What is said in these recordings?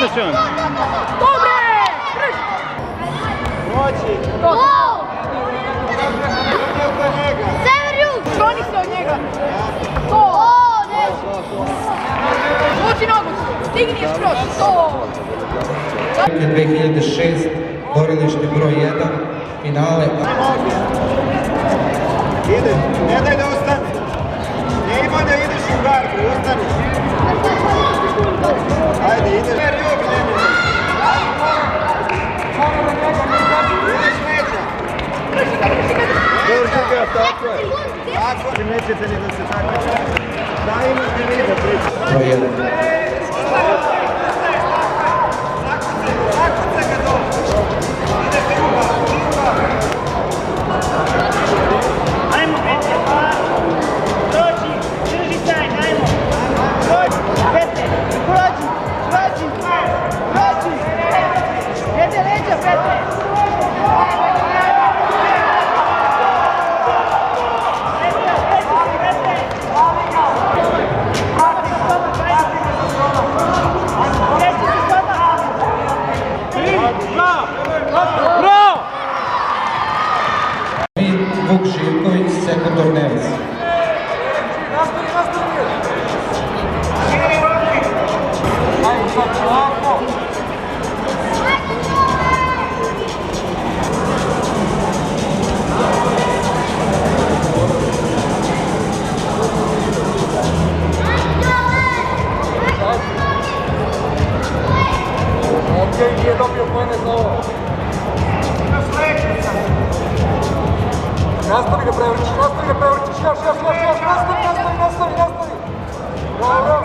Attention! Dobre! Moći! Gol! Severiju! Skloni se od njega! To! Uči nogu! Stigni još kroz! To! 2006, borilište broj 1, finale. Ide, ne daj da ostane. Ne ima da ideš u garbu, ostani. Ajde, ideš. Ideš neđa. Drži ga, tako je. Tako, nećete ni da se takmiče. Daj im da vide priča. Broj 1. Zakucaj ga dole. Idete ruga. Ajmo, Petre, pa! Prođi, drži taj, ajmo! Prođi, Petre, prođi! Jede leđa, Petre! Vuk Živković, sekundar Neves. Nije dobio pojene za ovo. Nastavi ga prevrćiš, još, nastavi. Dobro,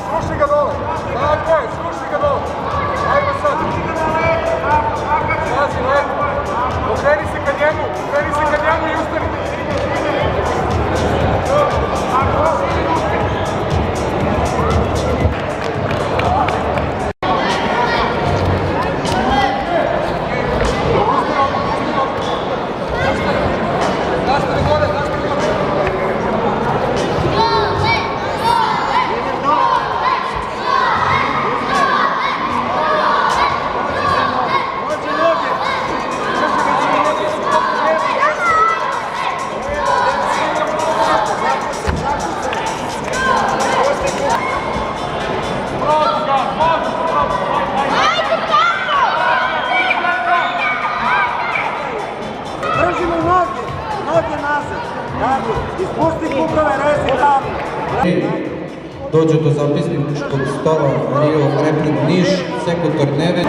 sruši ga dole. Tako je, sruši ga dole. Ajmo sad. Pazi, lepo. Okreni se ka njemu i ustani. Noge nazad. Tako, ispusti kuprove, rezi tamo. Dođu do zapisničkog stola Rio Replik Niš, sekundar Neves.